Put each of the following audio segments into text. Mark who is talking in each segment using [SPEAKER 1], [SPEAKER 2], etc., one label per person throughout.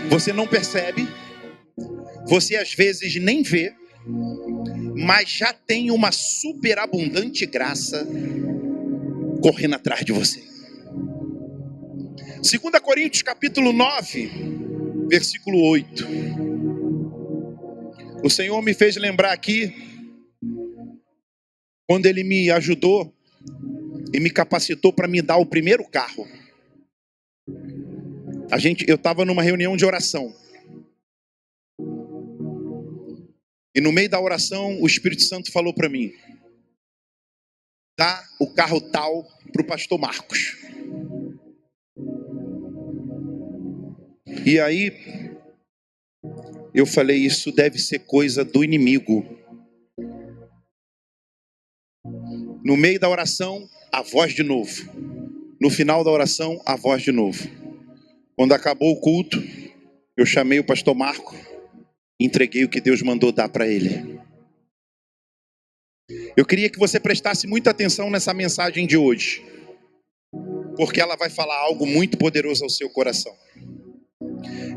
[SPEAKER 1] Você não percebe, você às vezes nem vê, mas já tem uma superabundante graça correndo atrás de você. 2 Coríntios capítulo 9, versículo 8. O Senhor me fez lembrar aqui, quando Ele me ajudou e me capacitou para me dar o primeiro carro. Eu estava numa reunião de oração. E no meio da oração, o Espírito Santo falou para mim: dá o carro tal para o pastor Marcos. E aí, eu falei, isso deve ser coisa do inimigo. No meio da oração, a voz de novo. No final da oração, a voz de novo. Quando acabou o culto, eu chamei o pastor Marco, entreguei o que Deus mandou dar para ele. Eu queria que você prestasse muita atenção nessa mensagem de hoje, porque ela vai falar algo muito poderoso ao seu coração.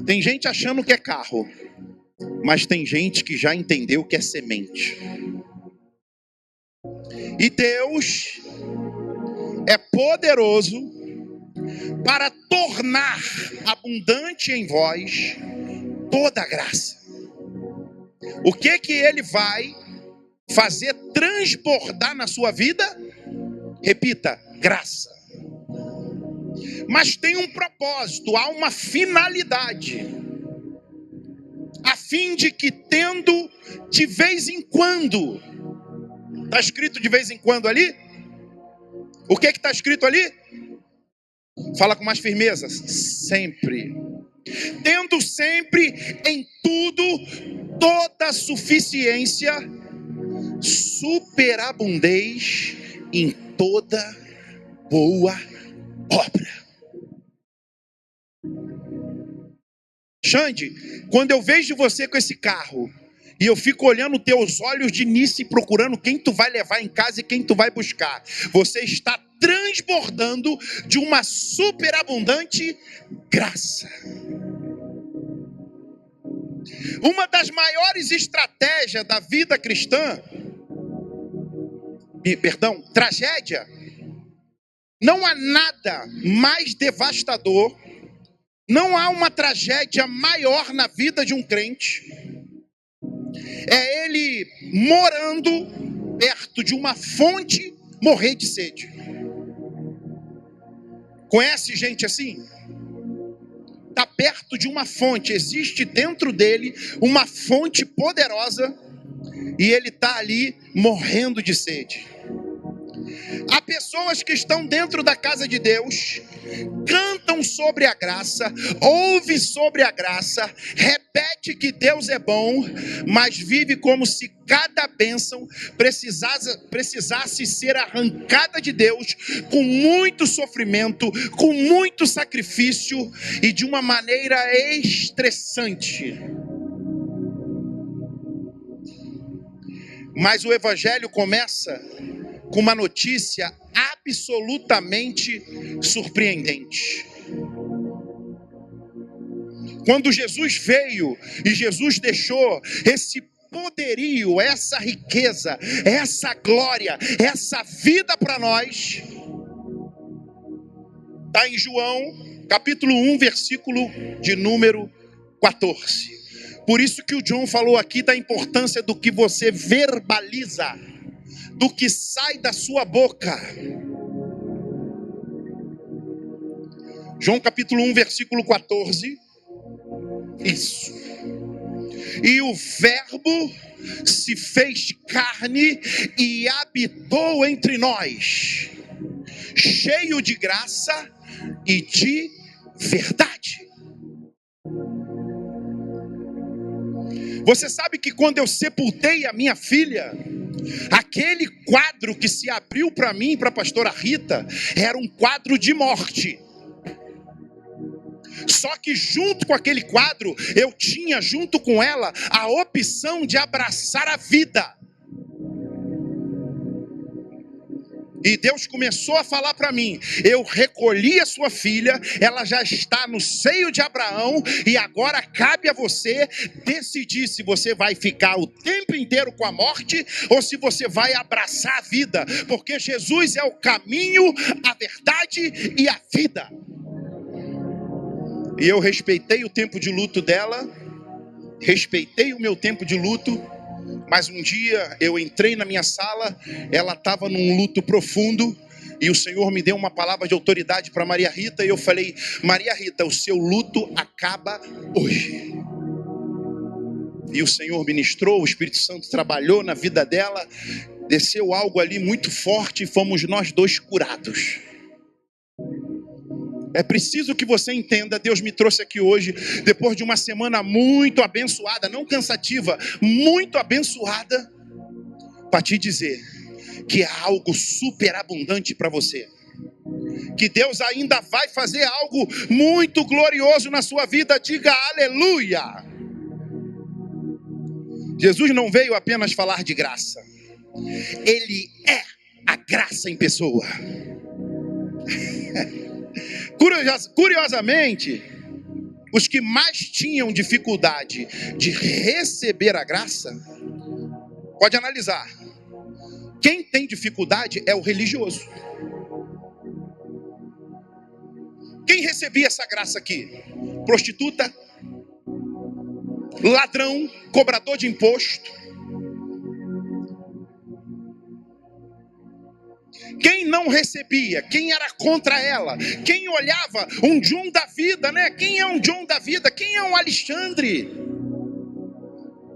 [SPEAKER 1] Tem gente achando que é carro, mas tem gente que já entendeu que é semente. E Deus é poderoso para tornar abundante em vós toda a graça. O que Ele vai fazer transbordar na sua vida? Repita, graça. Mas tem um propósito, há uma finalidade, a fim de que, tendo de vez em quando, está escrito de vez em quando ali? O que está escrito ali? Fala com mais firmeza. Sempre. Tendo sempre em tudo toda suficiência, superabundez em toda boa obra. Xande, quando eu vejo você com esse carro e eu fico olhando teus olhos de início e procurando quem tu vai levar em casa e quem tu vai buscar, você está transbordando de uma superabundante graça. Uma das maiores estratégias da vida cristã, tragédia, não há nada mais devastador, não há uma tragédia maior na vida de um crente, é ele morando perto de uma fonte morrer de sede. Conhece gente assim? Está perto de uma fonte, existe dentro dele uma fonte poderosa e ele está ali morrendo de sede. Há pessoas que estão dentro da casa de Deus, cantam sobre a graça, ouvem sobre a graça, repete que Deus é bom, mas vive como se cada bênção precisasse ser arrancada de Deus, com muito sofrimento, com muito sacrifício e de uma maneira estressante. Mas o evangelho começa com uma notícia absolutamente surpreendente. Quando Jesus veio e Jesus deixou esse poderio, essa riqueza, essa glória, essa vida para nós, está em João, capítulo 1, versículo de número 14. Por isso que o John falou aqui da importância do que você verbaliza, do que sai da sua boca. João capítulo 1, versículo 14. Isso. E o verbo se fez carne e habitou entre nós, cheio de graça e de verdade. Você sabe que quando eu sepultei a minha filha, aquele quadro que se abriu para mim e para a pastora Rita era um quadro de morte. Só que junto com aquele quadro, eu tinha junto com ela a opção de abraçar a vida. E Deus começou a falar para mim: eu recolhi a sua filha, ela já está no seio de Abraão, e agora cabe a você decidir se você vai ficar o tempo inteiro com a morte ou se você vai abraçar a vida, porque Jesus é o caminho, a verdade e a vida. E eu respeitei o tempo de luto dela, respeitei o meu tempo de luto. Mas um dia eu entrei na minha sala, ela estava num luto profundo, e o Senhor me deu uma palavra de autoridade para Maria Rita, e eu falei: Maria Rita, o seu luto acaba hoje. E o Senhor ministrou, o Espírito Santo trabalhou na vida dela, desceu algo ali muito forte, e fomos nós dois curados. É preciso que você entenda, Deus me trouxe aqui hoje, depois de uma semana muito abençoada, não cansativa, muito abençoada, para te dizer que há algo superabundante para você. Que Deus ainda vai fazer algo muito glorioso na sua vida, diga aleluia. Jesus não veio apenas falar de graça, Ele é a graça em pessoa. Curiosamente, os que mais tinham dificuldade de receber a graça, pode analisar, quem tem dificuldade é o religioso. Quem recebia essa graça aqui? Prostituta, ladrão, cobrador de imposto. Quem não recebia, quem era contra ela, quem olhava um John da vida, né? Quem é um John da vida? Quem é um Alexandre?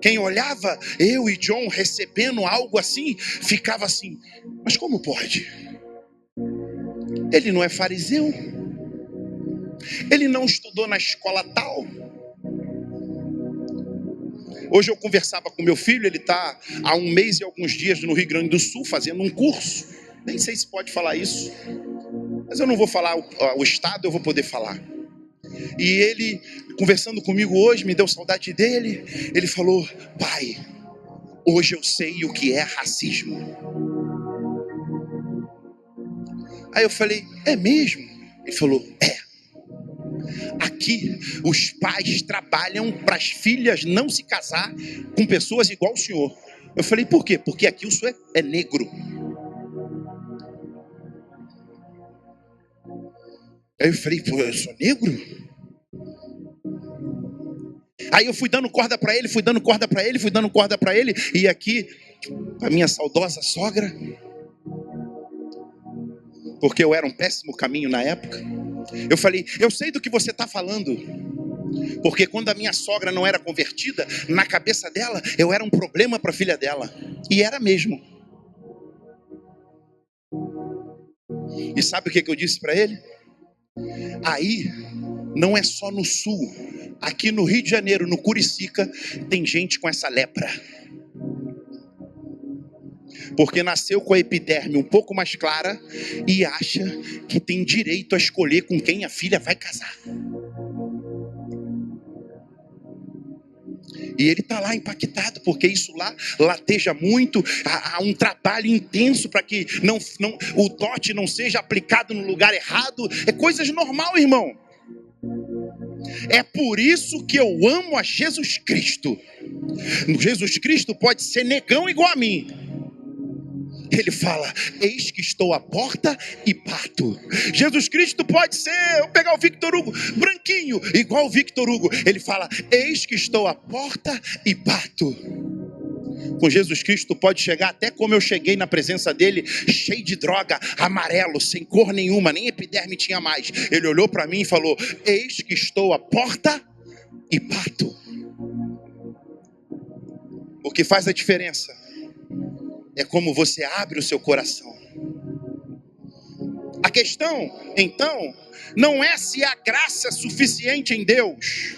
[SPEAKER 1] Quem olhava eu e John recebendo algo assim, ficava assim: mas como pode? Ele não é fariseu, ele não estudou na escola tal. Hoje eu conversava com meu filho, ele está há 1 mês e alguns dias no Rio Grande do Sul fazendo um curso. Nem sei se pode falar isso, mas eu não vou falar o estado, eu vou poder falar. E ele, conversando comigo hoje, me deu saudade dele. Ele falou: pai, hoje eu sei o que é racismo. Aí eu falei: é mesmo? Ele falou: é. Aqui os pais trabalham para as filhas não se casar com pessoas igual o senhor. Eu falei: por quê? Porque aqui o senhor é negro. Aí eu falei: pô, eu sou negro? Aí eu fui dando corda para ele, fui dando corda para ele, fui dando corda para ele. E aqui, a minha saudosa sogra, porque eu era um péssimo caminho na época, eu falei: eu sei do que você está falando. Porque quando a minha sogra não era convertida, na cabeça dela, eu era um problema para a filha dela. E era mesmo. E sabe o que eu disse para ele? Aí, não é só no sul. Aqui no Rio de Janeiro, no Curicica, tem gente com essa lepra. Porque nasceu com a epiderme um pouco mais clara e acha que tem direito a escolher com quem a filha vai casar. E ele está lá impactado, porque isso lá lateja muito, há um trabalho intenso para que o dote não seja aplicado no lugar errado. É coisas normal, irmão. É por isso que eu amo a Jesus Cristo. Jesus Cristo pode ser negão igual a mim. Ele fala: eis que estou à porta e bato. Jesus Cristo pode ser, eu pegar o Victor Hugo, branquinho, igual o Victor Hugo. Ele fala: eis que estou à porta e bato. Com Jesus Cristo pode chegar até como eu cheguei na presença dele, cheio de droga, amarelo, sem cor nenhuma, nem epiderme tinha mais. Ele olhou para mim e falou: eis que estou à porta e bato. O que faz a diferença é como você abre o seu coração. A questão, então, não é se há graça suficiente em Deus.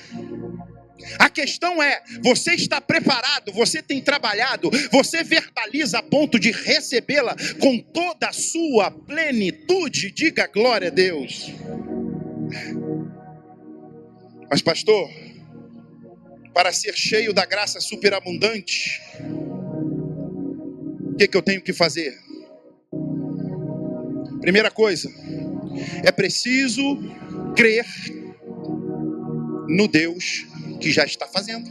[SPEAKER 1] A questão é, você está preparado, você tem trabalhado, você verbaliza a ponto de recebê-la com toda a sua plenitude. Diga glória a Deus. Mas pastor, para ser cheio da graça superabundante, o que eu tenho que fazer? Primeira coisa, é preciso crer no Deus que já está fazendo.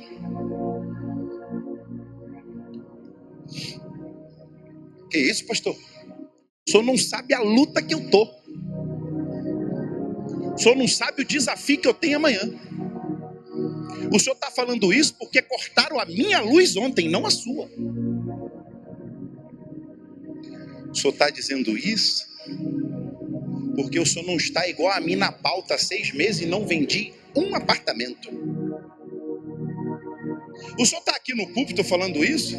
[SPEAKER 1] Que isso, pastor? O senhor não sabe a luta que eu tô. O senhor não sabe o desafio que eu tenho amanhã. O senhor está falando isso porque cortaram a minha luz ontem, não a sua. O senhor está dizendo isso porque o senhor não está igual a mim na pauta há 6 meses e não vendi um apartamento. O senhor está aqui no púlpito falando isso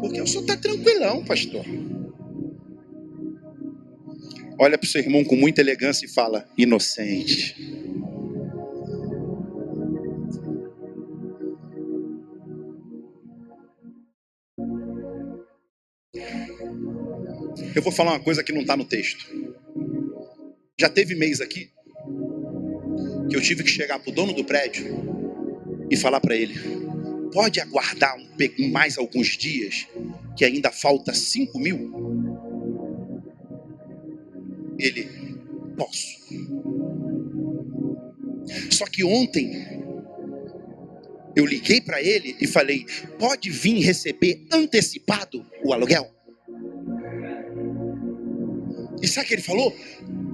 [SPEAKER 1] porque o senhor está tranquilão, pastor. Olha para o seu irmão com muita elegância e fala: inocente. Eu vou falar uma coisa que não está no texto. Já teve mês aqui que eu tive que chegar para o dono do prédio e falar para ele: pode aguardar mais alguns dias, que ainda falta 5 mil? Ele: posso. Só que ontem eu liguei para ele e falei: pode vir receber antecipado o aluguel? E sabe o que ele falou?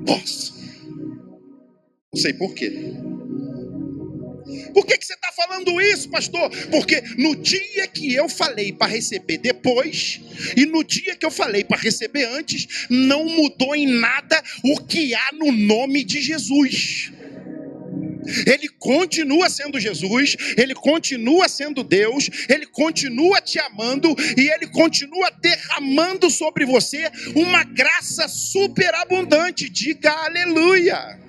[SPEAKER 1] Posso. Não sei por quê. Por que você está falando isso, pastor? Porque no dia que eu falei para receber depois e no dia que eu falei para receber antes, não mudou em nada o que há no nome de Jesus. Ele continua sendo Jesus, Ele continua sendo Deus, Ele continua te amando e Ele continua derramando sobre você uma graça superabundante. Diga aleluia.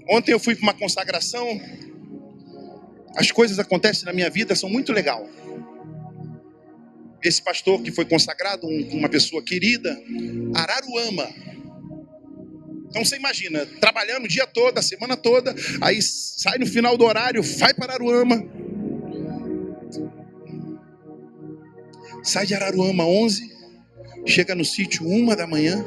[SPEAKER 1] Ontem eu fui para uma consagração. As coisas acontecem na minha vida, são muito legais. Esse pastor que foi consagrado, uma pessoa querida, Araruama. Então você imagina, trabalhando o dia todo, a semana toda, aí sai no final do horário, vai para Araruama. Sai de Araruama 11, chega no sítio 1 da manhã.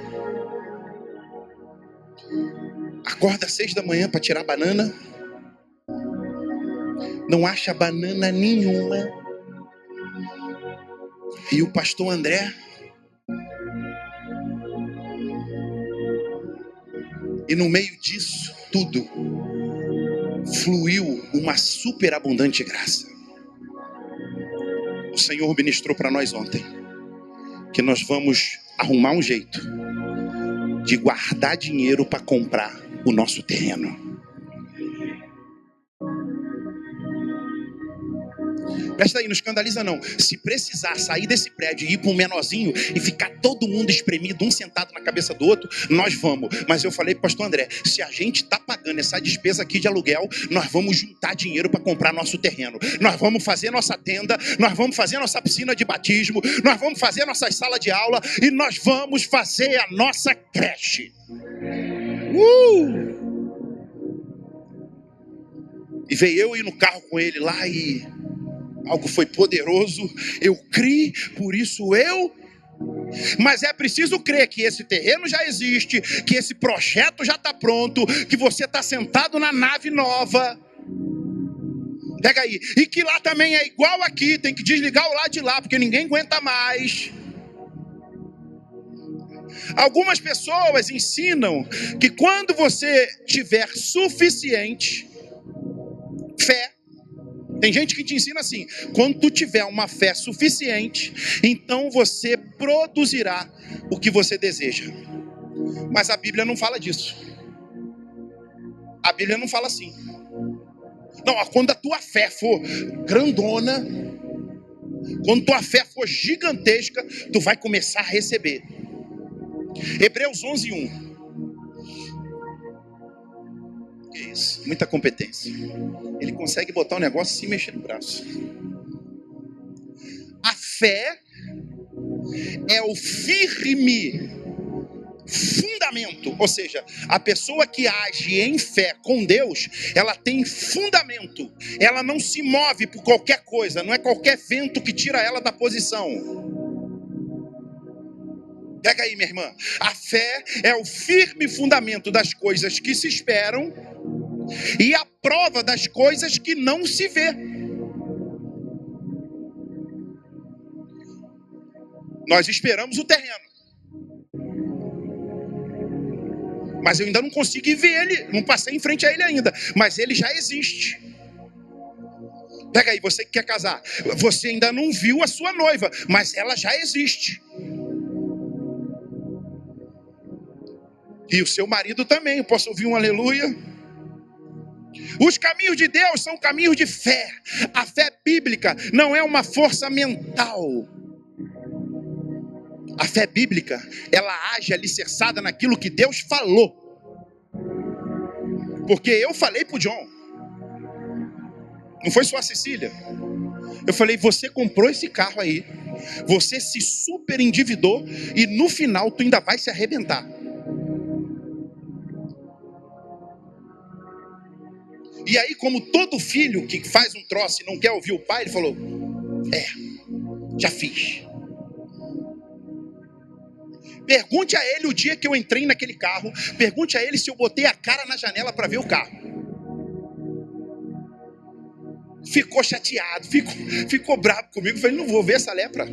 [SPEAKER 1] Acorda às 6 da manhã para tirar banana. Não acha banana nenhuma. E o pastor André, e no meio disso tudo, fluiu uma superabundante graça. O Senhor ministrou para nós ontem que nós vamos arrumar um jeito de guardar dinheiro para comprar o nosso terreno. Presta aí, não escandaliza não. Se precisar sair desse prédio e ir para um menorzinho e ficar todo mundo espremido, um sentado na cabeça do outro, nós vamos. Mas eu falei para o pastor André, se a gente está pagando essa despesa aqui de aluguel, nós vamos juntar dinheiro para comprar nosso terreno. Nós vamos fazer nossa tenda, nós vamos fazer nossa piscina de batismo, nós vamos fazer nossa sala de aula e nós vamos fazer a nossa creche. E veio eu ir no carro com ele lá e algo foi poderoso. Eu criei, por isso eu. Mas é preciso crer que esse terreno já existe, que esse projeto já está pronto, que você está sentado na nave nova. Pega aí. E que lá também é igual aqui, tem que desligar o lado de lá, porque ninguém aguenta mais. Algumas pessoas ensinam que quando você tiver suficiente fé, tem gente que te ensina assim: quando tu tiver uma fé suficiente, então você produzirá o que você deseja. Mas a Bíblia não fala disso. A Bíblia não fala assim. Não, quando a tua fé for grandona, quando tua fé for gigantesca, tu vai começar a receber. Hebreus 11:1. Que isso, muita competência. Ele consegue botar um negócio sem mexer no braço. A fé é o firme fundamento, ou seja, a pessoa que age em fé com Deus, ela tem fundamento, ela não se move por qualquer coisa, não é qualquer vento que tira ela da posição. Pega aí, minha irmã. A fé é o firme fundamento das coisas que se esperam e a prova das coisas que não se vê. Nós esperamos o terreno, mas eu ainda não consigo ver ele, não passei em frente a ele ainda, mas ele já existe. Pega aí, você que quer casar, você ainda não viu a sua noiva, mas ela já existe. E o seu marido também, eu posso ouvir um aleluia? Os caminhos de Deus são caminhos de fé. A fé bíblica não é uma força mental. A fé bíblica, ela age alicerçada naquilo que Deus falou. Porque eu falei pro John, não foi só a Cecília. Eu falei, você comprou esse carro aí, você se super endividou e no final tu ainda vai se arrebentar. E aí, como todo filho que faz um troço e não quer ouvir o pai, ele falou, já fiz. Pergunte a ele o dia que eu entrei naquele carro, pergunte a ele se eu botei a cara na janela para ver o carro. Ficou chateado, ficou bravo comigo. Falei, não vou ver essa lepra.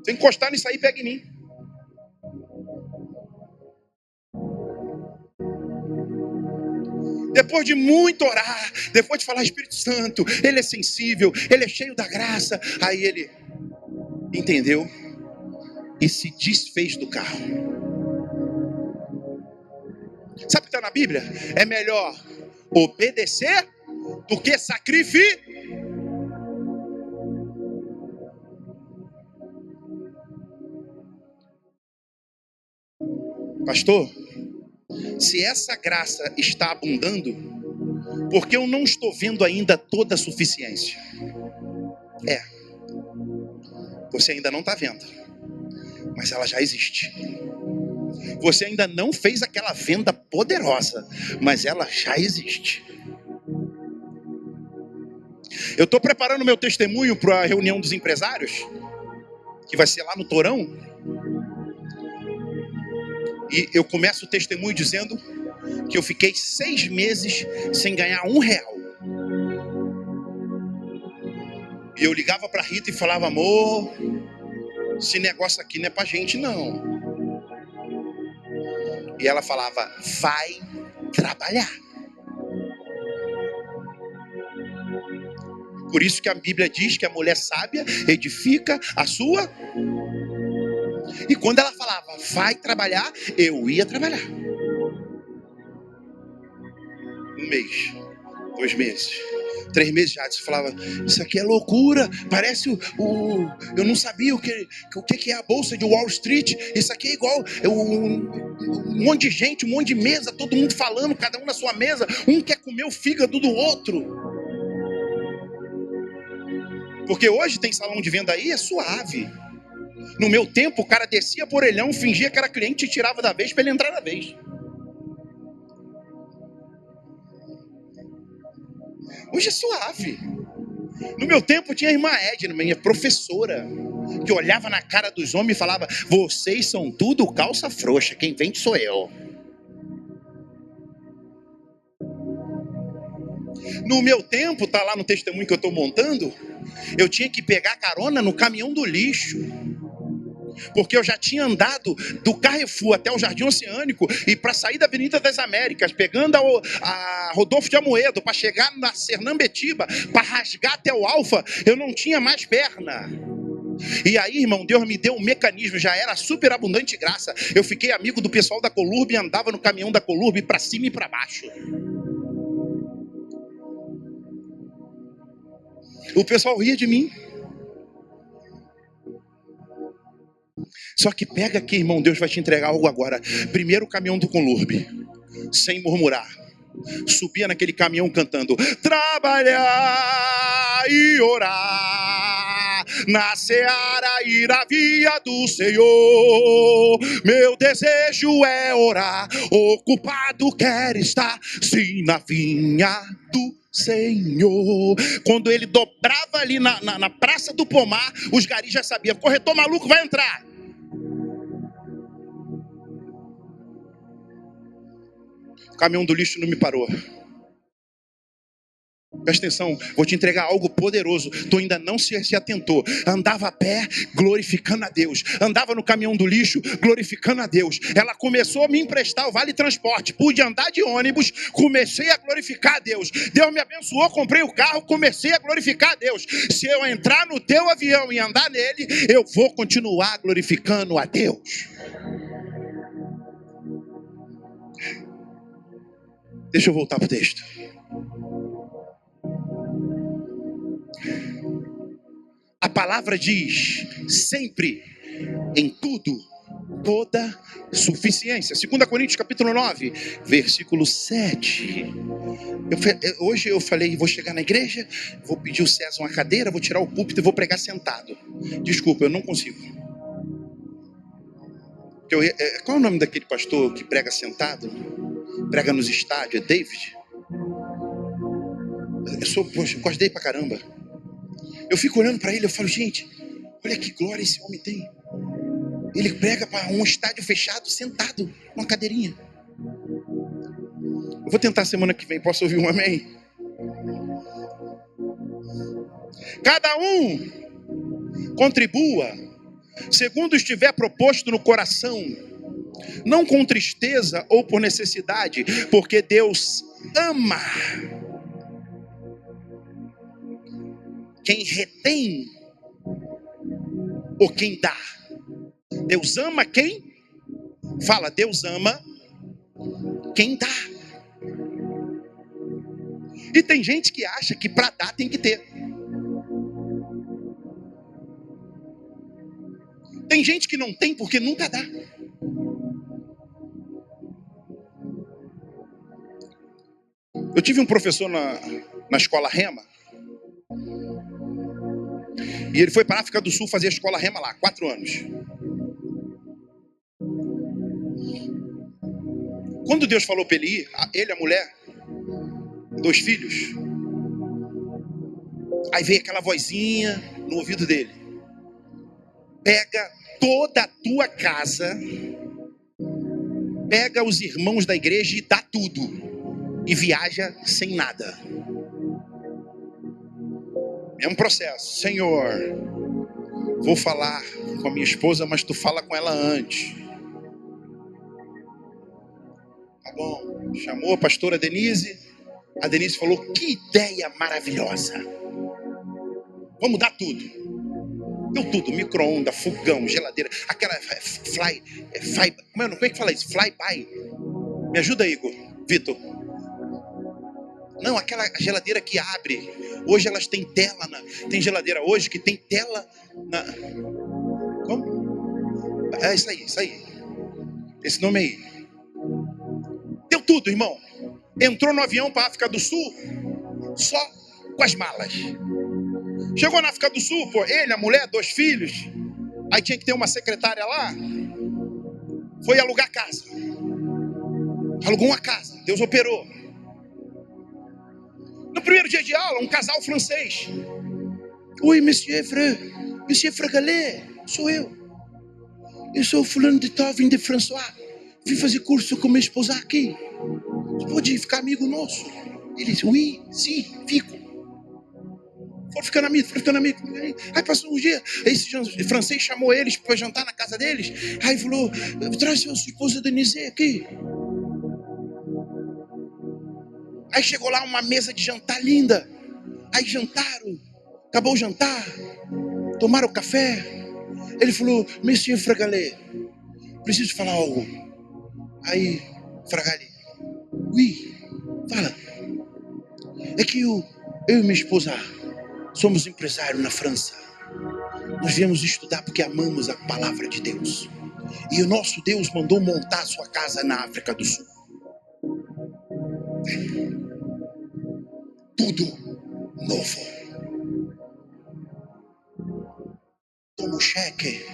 [SPEAKER 1] Se encostar nisso aí, pega em mim. Depois de muito orar, depois de falar, Espírito Santo, ele é sensível, ele é cheio da graça. Aí ele entendeu e se desfez do carro. Sabe o que está na Bíblia? É melhor obedecer do que sacrificar. Pastor, se essa graça está abundando, porque eu não estou vendo ainda toda a suficiência. Você ainda não está vendo, mas ela já existe. Você ainda não fez aquela venda poderosa, mas ela já existe. Eu estou preparando meu testemunho para a reunião dos empresários, que vai ser lá no Torão. E eu começo o testemunho dizendo que eu fiquei 6 meses sem ganhar R$1. E eu ligava para Rita e falava, amor, esse negócio aqui não é pra gente não. E ela falava, vai trabalhar. Por isso que a Bíblia diz que a mulher sábia edifica a sua. E quando ela falava, vai trabalhar, eu ia trabalhar. 1 mês, 2 meses, 3 meses já. Você falava, isso aqui é loucura. Parece eu não sabia o que é a bolsa de Wall Street. Isso aqui é igual um monte de gente, um monte de mesa, todo mundo falando, cada um na sua mesa. Um quer comer o fígado do outro. Porque hoje tem salão de venda aí, é suave. No meu tempo, o cara descia por orelhão, fingia que era cliente e tirava da vez para ele entrar na vez. Hoje é suave. No meu tempo tinha a irmã Edna, minha professora, que olhava na cara dos homens e falava, vocês são tudo calça frouxa, quem vende sou eu. No meu tempo, tá lá no testemunho que eu estou montando, eu tinha que pegar carona no caminhão do lixo. Porque eu já tinha andado do Carrefour até o Jardim Oceânico e para sair da Avenida das Américas, pegando a Rodolfo de Amoedo, para chegar na Sernambetiba, para rasgar até o Alfa, eu não tinha mais perna. E aí, irmão, Deus me deu um mecanismo, já era super abundante graça. Eu fiquei amigo do pessoal da Colurb e andava no caminhão da Colurb para cima e para baixo. O pessoal ria de mim. Só que pega aqui, irmão, Deus vai te entregar algo agora. Primeiro o caminhão do Colurb, sem murmurar. Subia naquele caminhão cantando, trabalhar e orar, na seara e na via do Senhor. Meu desejo é orar, ocupado quero estar, sim, na vinha do Senhor. Quando ele dobrava ali na Praça do Pomar, os garis já sabiam, corretor maluco vai entrar. O caminhão do lixo não me parou. Presta atenção, vou te entregar algo poderoso. Tu ainda não se atentou. Andava a pé, glorificando a Deus. Andava no caminhão do lixo, glorificando a Deus. Ela começou a me emprestar o vale transporte. Pude andar de ônibus, comecei a glorificar a Deus. Deus me abençoou, comprei o carro, comecei a glorificar a Deus. Se eu entrar no teu avião e andar nele, eu vou continuar glorificando a Deus. Deixa eu voltar para o texto. A palavra diz sempre, em tudo, toda suficiência. 2 Coríntios capítulo 9, versículo 7. Hoje eu falei, vou chegar na igreja, vou pedir o César uma cadeira, vou tirar o púlpito e vou pregar sentado. Desculpa, eu não consigo. Qual é o nome daquele pastor que prega sentado? Prega nos estádios, é David? Eu gosto dele pra caramba. Eu fico olhando para ele, eu falo, gente, olha que glória esse homem tem. Ele prega para um estádio fechado, sentado, numa cadeirinha. Eu vou tentar semana que vem, posso ouvir um amém? Cada um contribua, segundo estiver proposto no coração, não com tristeza ou por necessidade, porque Deus ama quem retém ou quem dá. Deus ama quem? Fala, Deus ama quem dá. E tem gente que acha que para dar tem que ter. Tem gente que não tem porque nunca dá. Eu tive um professor na escola Rema. E ele foi para a África do Sul fazer a escola Rema lá, 4 anos. Quando Deus falou para ele ir, ele, a mulher, 2 filhos, aí veio aquela vozinha no ouvido dele. Pega toda a tua casa, pega os irmãos da igreja e dá tudo. E viaja sem nada. É um processo. Senhor, vou falar com a minha esposa, mas tu fala com ela antes. Tá bom. Chamou a pastora Denise. A Denise falou, que ideia maravilhosa. Vamos dar tudo. Deu tudo. Micro-ondas, fogão, geladeira. Aquela como é que fala isso? Fly-by. Me ajuda aí, Vitor. Não, aquela geladeira que abre. Hoje elas têm tela. Tem geladeira hoje que tem tela na... Como? É isso aí. Esse nome aí. Deu tudo, irmão. Entrou no avião para a África do Sul só com as malas. Chegou na África do Sul, pô, ele, a mulher, 2 filhos. Aí tinha que ter uma secretária lá. Foi alugar casa. Alugou uma casa. Deus operou. No primeiro dia de aula, um casal francês. Oi, monsieur Fragalé, sou eu. Eu sou o fulano de tal, vim de François. Vim fazer curso com minha esposa aqui. Você pode ficar amigo nosso? Ele disse, oui, sim, fico. Foram ficando amigos. Aí passou um dia, esse francês chamou eles para jantar na casa deles. Aí falou, traz sua esposa Denise aqui. Aí chegou lá uma mesa de jantar linda. Aí jantaram. Acabou o jantar. Tomaram café. Ele falou, Monsieur Fragalé, preciso falar algo. Aí, Fragalé, oui, fala. É que eu e minha esposa somos empresários na França. Nós viemos estudar porque amamos a palavra de Deus. E o nosso Deus mandou montar sua casa na África do Sul. Tudo novo. Toma o cheque,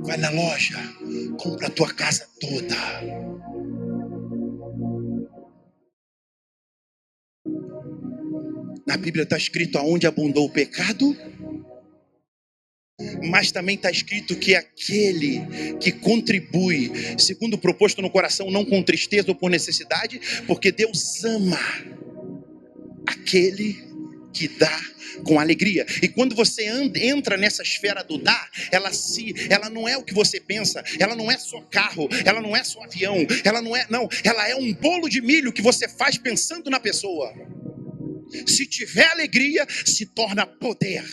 [SPEAKER 1] vai na loja, compra a tua casa toda. Na Bíblia está escrito aonde abundou o pecado, mas também está escrito que aquele que contribui, segundo o proposto no coração, não com tristeza ou por necessidade, porque Deus ama aquele que dá com alegria. E quando você entra nessa esfera do dar, ela não é o que você pensa, ela não é só carro, ela não é só avião, ela é um bolo de milho que você faz pensando na pessoa. Se tiver alegria, se torna poder.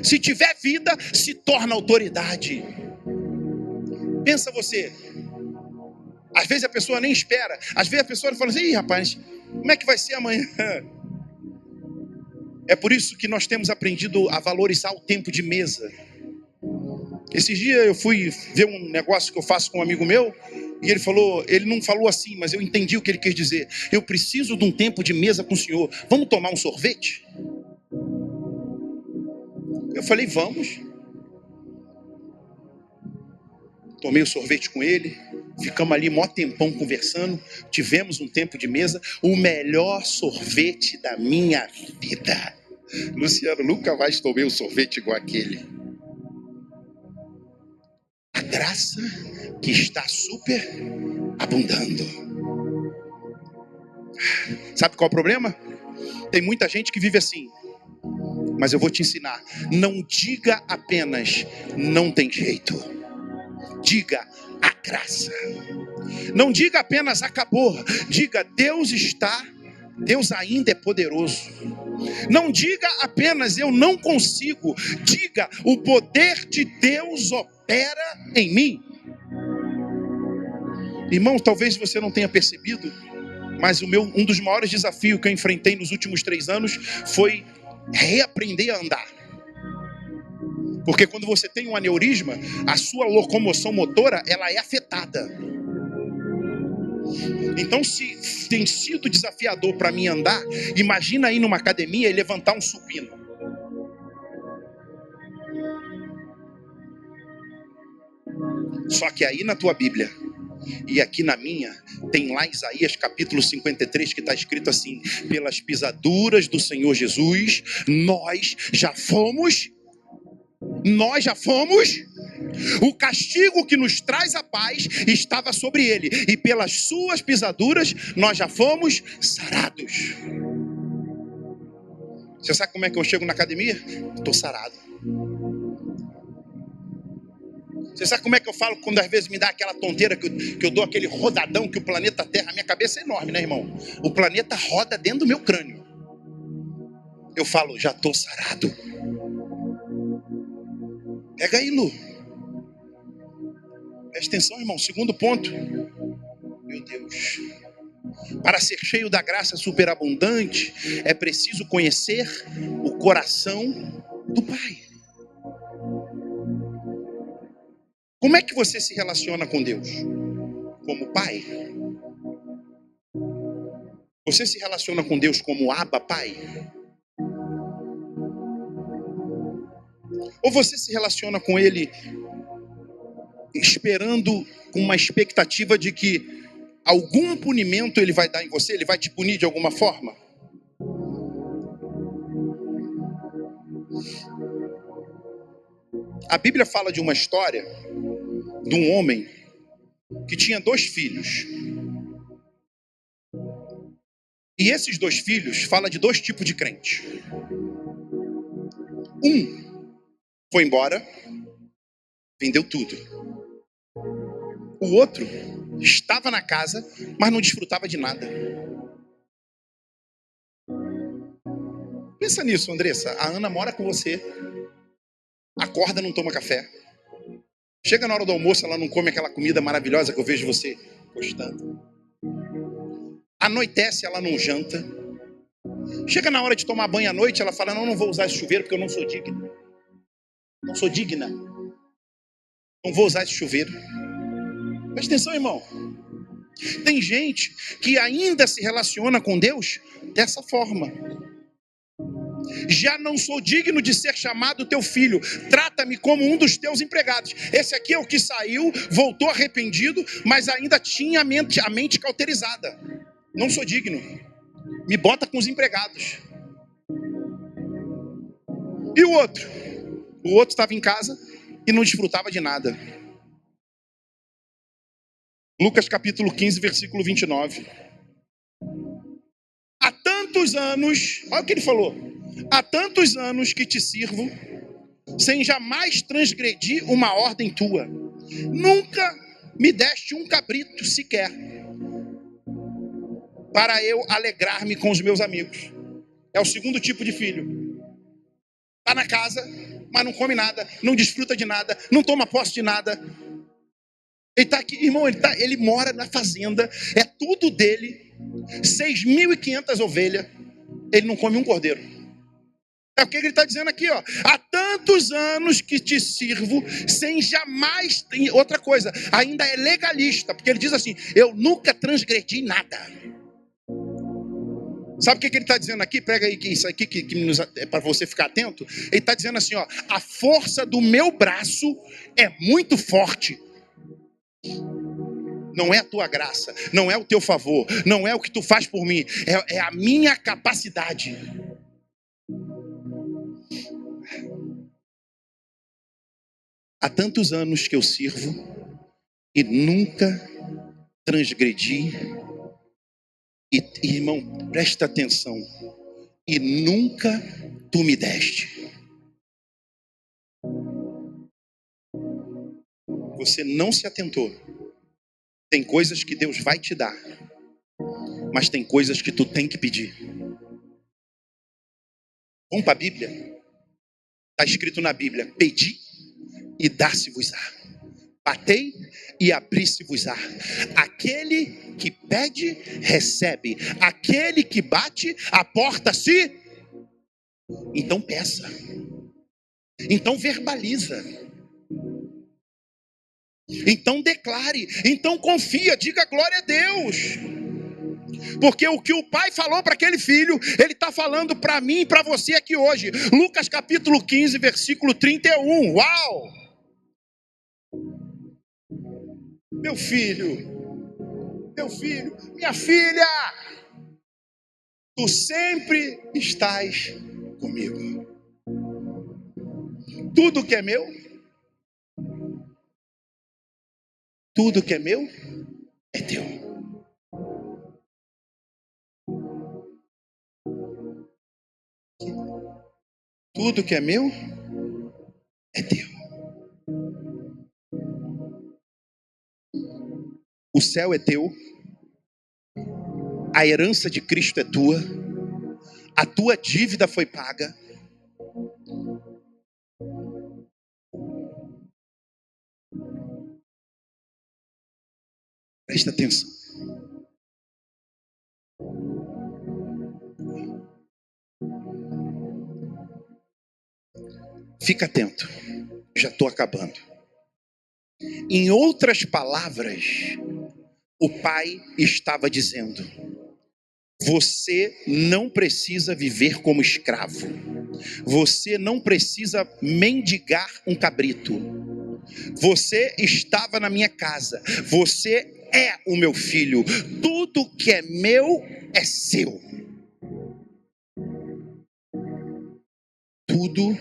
[SPEAKER 1] Se tiver vida, se torna autoridade. Pensa você, às vezes a pessoa nem espera, às vezes a pessoa fala assim: ih, rapaz, como é que vai ser amanhã? É por isso que nós temos aprendido a valorizar o tempo de mesa. Esses dias eu fui ver um negócio que eu faço com um amigo meu, e ele não falou assim, mas eu entendi o que ele quis dizer. Eu preciso de um tempo de mesa com o senhor. Vamos tomar um sorvete? Eu falei, vamos. Tomei o sorvete com ele, ficamos ali mó tempão conversando, tivemos um tempo de mesa, o melhor sorvete da minha vida. Luciano, nunca mais tomei um sorvete igual aquele. A graça que está super abundando. Sabe qual é o problema? Tem muita gente que vive assim. Mas eu vou te ensinar. Não diga apenas não tem jeito. Diga a graça. Não diga apenas acabou. Diga Deus ainda é poderoso. Não diga apenas eu não consigo. Diga o poder de Deus opera em mim. Irmão, talvez você não tenha percebido, mas um dos maiores desafios que eu enfrentei nos últimos 3 anos foi reaprender a andar. Porque quando você tem um aneurisma, a sua locomoção motora, ela é afetada. Então, se tem sido desafiador para mim andar, imagina ir numa academia e levantar um supino. Só que aí na tua Bíblia e aqui na minha, tem lá Isaías capítulo 53 que está escrito assim: pelas pisaduras do Senhor Jesus, nós já fomos, o castigo que nos traz a paz estava sobre ele, e pelas suas pisaduras nós já fomos sarados. Você sabe como é que eu chego na academia? Estou sarado. Você sabe como é que eu falo quando às vezes me dá aquela tonteira que eu dou aquele rodadão que o planeta Terra, a minha cabeça é enorme, né, irmão? O planeta roda dentro do meu crânio. Eu falo, já estou sarado. Pega aí, Lu. Presta atenção, irmão. Segundo ponto. Meu Deus. Para ser cheio da graça superabundante, é preciso conhecer o coração do Pai. Como é que você se relaciona com Deus? Como Pai? Você se relaciona com Deus como Abba, Pai? Ou você se relaciona com Ele esperando, com uma expectativa de que algum punimento Ele vai dar em você? Ele vai te punir de alguma forma? A Bíblia fala de uma história de um homem que tinha 2 filhos. E esses 2 filhos falam de 2 tipos de crente. Um foi embora, vendeu tudo. O outro estava na casa, mas não desfrutava de nada. Pensa nisso, Andressa. A Ana mora com você. Acorda, não toma café. Chega na hora do almoço, ela não come aquela comida maravilhosa que eu vejo você postando. Anoitece, ela não janta. Chega na hora de tomar banho à noite, ela fala, não vou usar esse chuveiro porque eu não sou digna. Não sou digna. Não vou usar esse chuveiro. Presta atenção, irmão. Tem gente que ainda se relaciona com Deus dessa forma. Já não sou digno de ser chamado teu filho. Trata-me como um dos teus empregados. Esse aqui é o que saiu, voltou arrependido, mas ainda tinha a mente cauterizada. Não sou digno. Me bota com os empregados. E o outro? O outro estava em casa e não desfrutava de nada. Lucas capítulo 15, versículo 29. Há tantos anos, olha o que ele falou. Há tantos anos que te sirvo, sem jamais transgredir uma ordem tua. Nunca me deste um cabrito sequer, para eu alegrar-me com os meus amigos. É o segundo tipo de filho. Está na casa, mas não come nada, não desfruta de nada, não toma posse de nada. Ele está aqui, irmão, ele mora na fazenda, é tudo dele, 6.500 ovelhas, ele não come um cordeiro. É o que ele está dizendo aqui, ó. Há tantos anos que te sirvo, sem jamais... Outra coisa, ainda é legalista, porque ele diz assim, eu nunca transgredi nada. Sabe o que ele está dizendo aqui? Pega aí isso aqui que é para você ficar atento. Ele está dizendo assim, ó, a força do meu braço é muito forte. Não é a tua graça, não é o teu favor, não é o que tu faz por mim, é a minha capacidade. Há tantos anos que eu sirvo e nunca transgredi. E irmão, presta atenção. E nunca tu me deste. Você não se atentou. Tem coisas que Deus vai te dar, mas tem coisas que tu tem que pedir. Vamos para a Bíblia? Está escrito na Bíblia: pedi e dar-se-vos-á. Batei e abri-se-vos-á. Aquele que pede, recebe. Aquele que bate, a porta se... Então peça. Então verbaliza. Então declare. Então confia. Diga glória a Deus. Porque o que o pai falou para aquele filho, ele está falando para mim e para você aqui hoje. Lucas capítulo 15, versículo 31. Uau! Meu filho, minha filha, tu sempre estás comigo. Tudo que é meu, tudo que é meu, é teu. Tudo que é meu, é teu. O céu é teu. A herança de Cristo é tua. A tua dívida foi paga. Presta atenção. Fica atento. Já estou acabando. Em outras palavras, o pai estava dizendo: você não precisa viver como escravo. Você não precisa mendigar um cabrito. Você estava na minha casa. Você é o meu filho. Tudo que é meu é seu. Tudo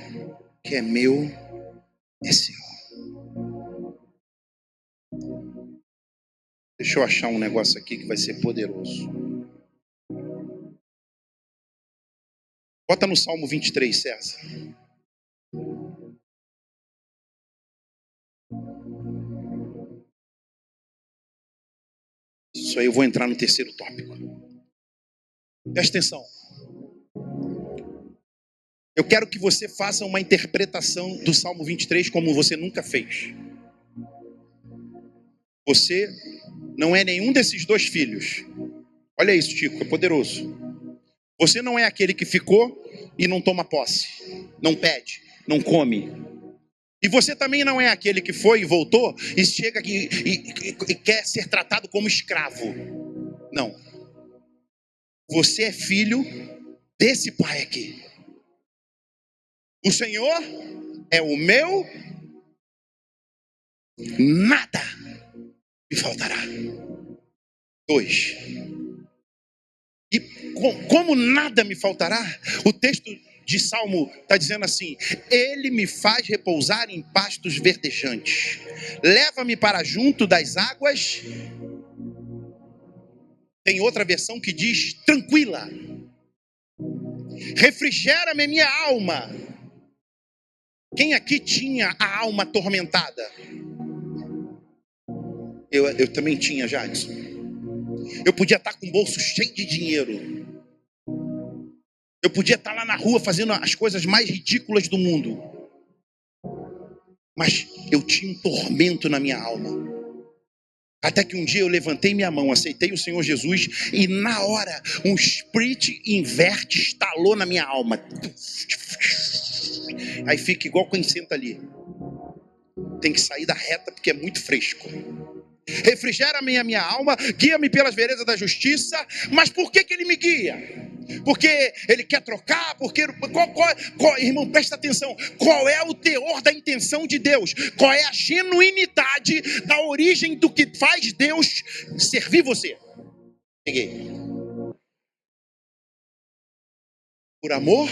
[SPEAKER 1] que é meu é seu. Deixa eu achar um negócio aqui que vai ser poderoso. Bota no Salmo 23, César. Isso aí eu vou entrar no terceiro tópico. Presta atenção. Eu quero que você faça uma interpretação do Salmo 23 como você nunca fez. Você não é nenhum desses dois filhos. Olha isso, Chico, é poderoso. Você não é aquele que ficou e não toma posse, não pede, não come. E você também não é aquele que foi e voltou e chega aqui e quer ser tratado como escravo. Não. Você é filho desse pai aqui. O Senhor é o meu, nada me faltará. 2. E como nada me faltará, o texto de Salmo está dizendo assim: Ele me faz repousar em pastos verdejantes, leva-me para junto das águas. Tem outra versão que diz tranquila. Refrigera-me minha alma. Quem aqui tinha a alma atormentada? Eu também tinha, Jadson. Eu podia estar com o bolso cheio de dinheiro. Eu podia estar lá na rua fazendo as coisas mais ridículas do mundo. Mas eu tinha um tormento na minha alma. Até que um dia eu levantei minha mão, aceitei o Senhor Jesus, e na hora um split inverte estalou na minha alma. Aí fica igual quem senta ali. Tem que sair da reta porque é muito fresco. Refrigera-me a minha alma, guia-me pelas veredas da justiça. Mas por que ele me guia? Porque ele quer trocar? Irmão, presta atenção. Qual é o teor da intenção de Deus? Qual é a genuinidade da origem do que faz Deus servir você? Peguei. Por amor?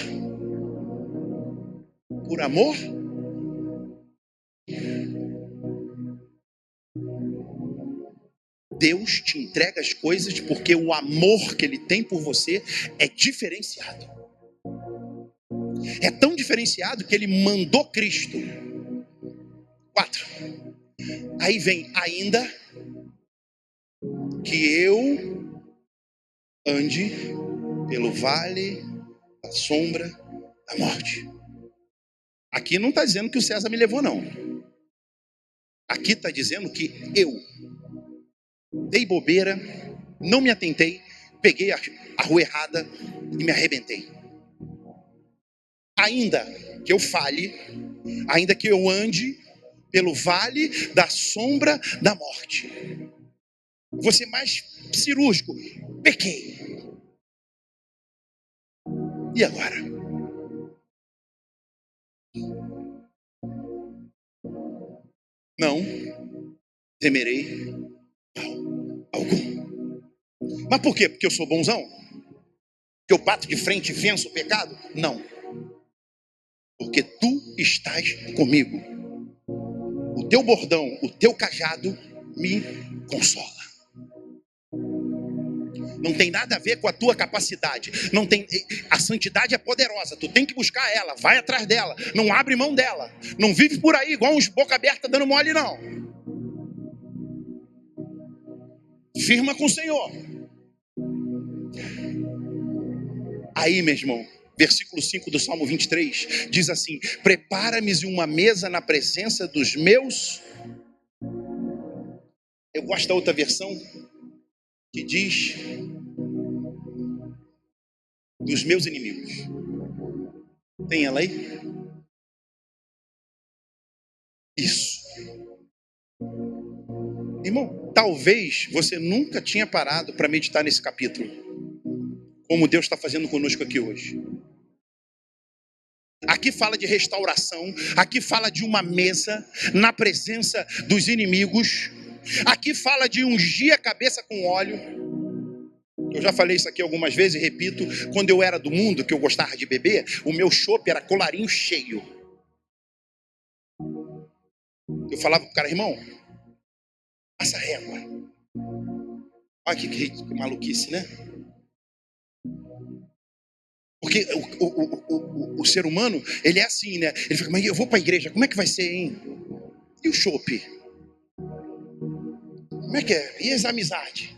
[SPEAKER 1] Por amor? Deus te entrega as coisas porque o amor que Ele tem por você é diferenciado. É tão diferenciado que Ele mandou Cristo. 4. Aí vem: ainda que eu ande pelo vale da sombra da morte. Aqui não está dizendo que o César me levou, não. Aqui está dizendo que eu dei bobeira, não me atentei, peguei a rua errada e me arrebentei. Ainda que eu falhe, ainda que eu ande pelo vale da sombra da morte. Vou ser mais cirúrgico. Pequei. E agora? Não temerei mal algum. Mas por quê? Porque eu sou bonzão? Que eu bato de frente e venço o pecado? Não. Porque tu estás comigo. O teu bordão, o teu cajado me consola. Não tem nada a ver com a tua capacidade. Não tem. A santidade é poderosa. Tu tem que buscar ela. Vai atrás dela. Não abre mão dela. Não vive por aí igual uns boca aberta dando mole, não. Firma com o Senhor. Aí, meu irmão, versículo 5 do Salmo 23 diz assim: prepara-me uma mesa na presença dos meus. Eu gosto da outra versão que diz: dos meus inimigos. Tem ela aí? Isso. Irmão, talvez você nunca tinha parado para meditar nesse capítulo, como Deus está fazendo conosco aqui hoje. Aqui fala de restauração, aqui fala de uma mesa na presença dos inimigos, aqui fala de ungir a cabeça com óleo. Eu já falei isso aqui algumas vezes e repito: quando eu era do mundo, que eu gostava de beber, o meu chopp era colarinho cheio. Eu falava pro cara: irmão, passa régua. Olha que maluquice, né? Porque o ser humano, ele é assim, né? Ele fica: mas eu vou para a igreja, como é que vai ser, hein? E o chopp? Como é que é? E as amizades?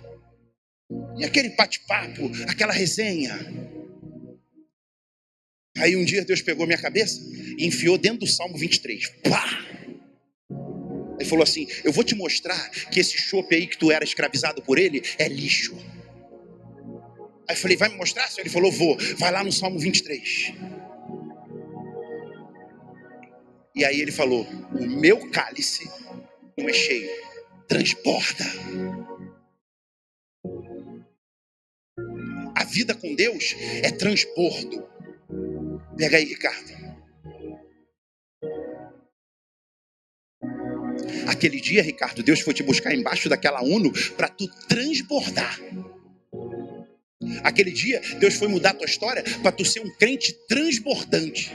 [SPEAKER 1] E aquele bate-papo, aquela resenha? Aí um dia Deus pegou minha cabeça e enfiou dentro do Salmo 23. Pá! Ele falou assim: eu vou te mostrar que esse chopp aí que tu era escravizado por ele é lixo. Aí eu falei: vai me mostrar, senhor? Ele falou: vou. Vai lá no Salmo 23. E aí ele falou: o meu cálice não é cheio, transborda. A vida com Deus é transbordo. Pega aí, Ricardo. Aquele dia, Ricardo, Deus foi te buscar embaixo daquela Uno para tu transbordar. Aquele dia, Deus foi mudar a tua história para tu ser um crente transbordante.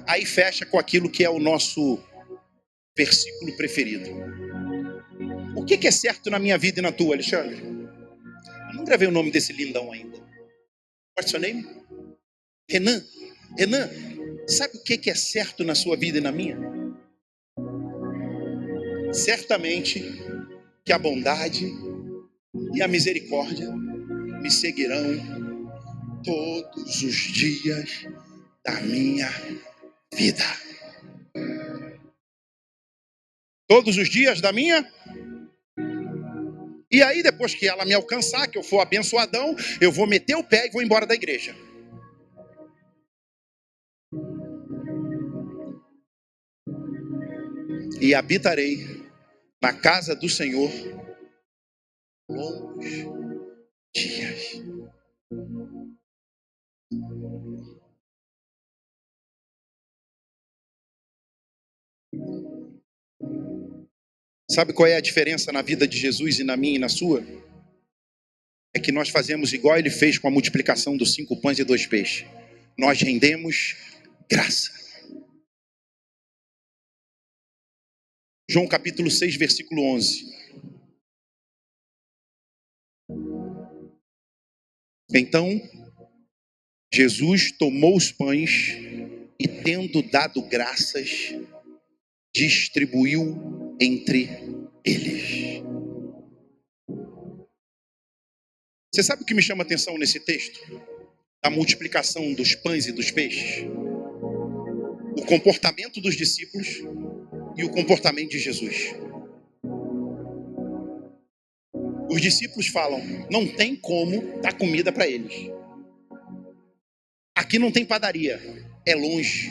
[SPEAKER 1] Aí fecha com aquilo que é o nosso versículo preferido. O que é certo na minha vida e na tua, Alexandre? Eu não gravei o nome desse lindão ainda. What's your name? Renan. Renan, sabe o que é certo na sua vida e na minha? Certamente que a bondade e a misericórdia me seguirão todos os dias da minha vida. Todos os dias da minha. E aí, depois que ela me alcançar, que eu for abençoadão, eu vou meter o pé e vou embora da igreja. E habitarei na casa do Senhor longos dias. Sabe qual é a diferença na vida de Jesus e na minha e na sua? É que nós fazemos igual ele fez com a multiplicação dos 5 pães e 2 peixes. Nós rendemos graça. João capítulo 6, versículo 11. Então, Jesus tomou os pães e, tendo dado graças, distribuiu entre eles. Você sabe o que me chama a atenção nesse texto? A multiplicação dos pães e dos peixes. O comportamento dos discípulos e o comportamento de Jesus. Os discípulos falam, não tem como dar comida para eles. Aqui não tem padaria, é longe.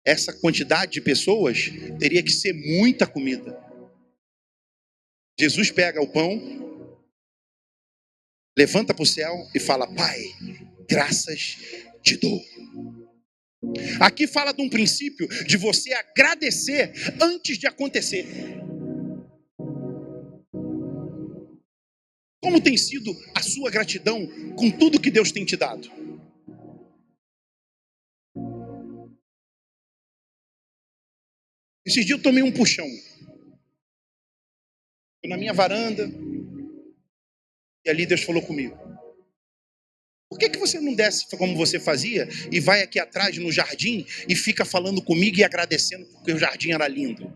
[SPEAKER 1] Essa quantidade de pessoas teria que ser muita comida. Jesus pega o pão, levanta para o céu e fala, Pai, graças te dou. Aqui fala de um princípio de você agradecer antes de acontecer. Como tem sido a sua gratidão com tudo que Deus tem te dado? Esses dias eu tomei um puxão. Estou na minha varanda e ali Deus falou comigo. Por que você não desce como você fazia e vai aqui atrás no jardim e fica falando comigo e agradecendo porque o jardim era lindo?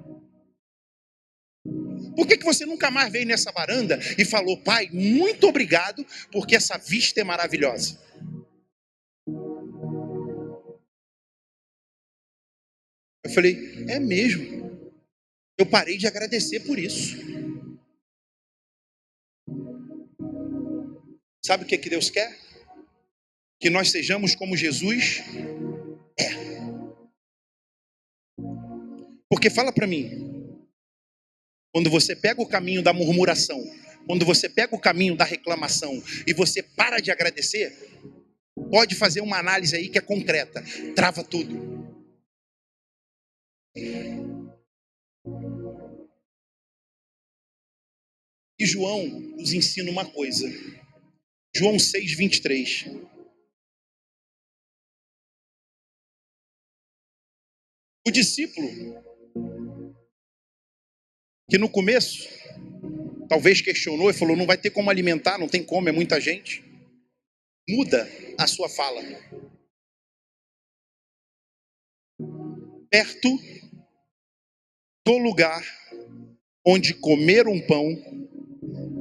[SPEAKER 1] Por que você nunca mais veio nessa varanda e falou, Pai, muito obrigado porque essa vista é maravilhosa? Eu falei, é mesmo. Eu parei de agradecer por isso. Sabe o que Deus quer? Que nós sejamos como Jesus é. Porque fala para mim, quando você pega o caminho da murmuração, quando você pega o caminho da reclamação e você para de agradecer, pode fazer uma análise aí que é concreta, trava tudo. E João nos ensina uma coisa. João 6, 23. O discípulo, que no começo, talvez questionou e falou, não vai ter como alimentar, não tem como, é muita gente. Muda a sua fala. Perto do lugar onde comer um pão,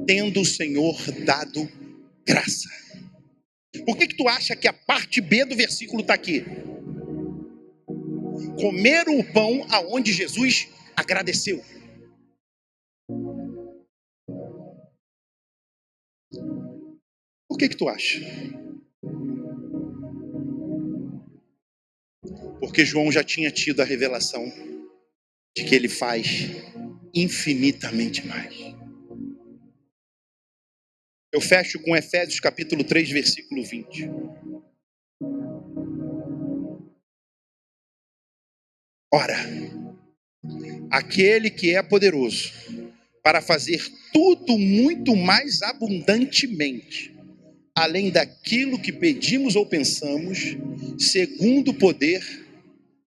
[SPEAKER 1] tendo o Senhor dado graça. Por que tu acha que a parte B do versículo está aqui? Comer o pão aonde Jesus agradeceu. Por que tu acha? Porque João já tinha tido a revelação de que ele faz infinitamente mais. Eu fecho com Efésios capítulo 3, versículo 20. Ora, aquele que é poderoso para fazer tudo muito mais abundantemente, além daquilo que pedimos ou pensamos, segundo o poder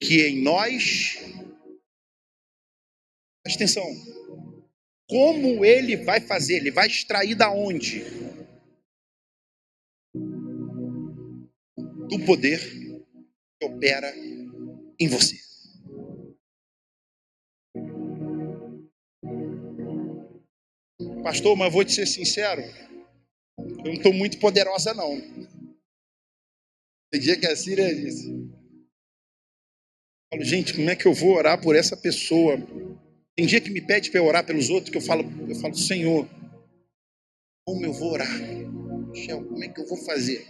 [SPEAKER 1] que em nós. Presta atenção. Como ele vai fazer? Ele vai extrair da onde? Do poder que opera em você. Pastor, mas vou te ser sincero, eu não estou muito poderosa não. Tem dia que a Síria disse. Eu falo, gente, como é que eu vou orar por essa pessoa? Tem dia que me pede para eu orar pelos outros, que eu falo, Senhor, como eu vou orar? Michel, como é que eu vou fazer?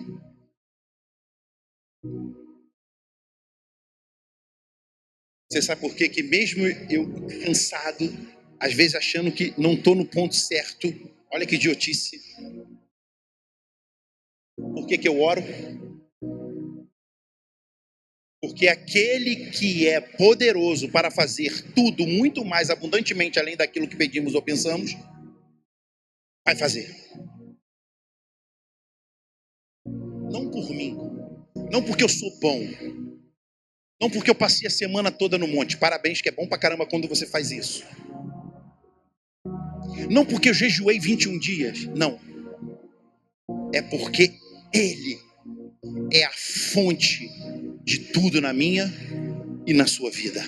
[SPEAKER 1] Você sabe por quê? Que mesmo eu cansado, às vezes achando que não estou no ponto certo, olha que idiotice. Por que eu oro? Porque aquele que é poderoso para fazer tudo muito mais abundantemente além daquilo que pedimos ou pensamos, vai fazer. Não por mim, não porque eu sou bom, não porque eu passei a semana toda no monte. Parabéns, que é bom pra caramba quando você faz isso. Não porque eu jejuei 21 dias, não. É porque Ele é a fonte de tudo na minha e na sua vida.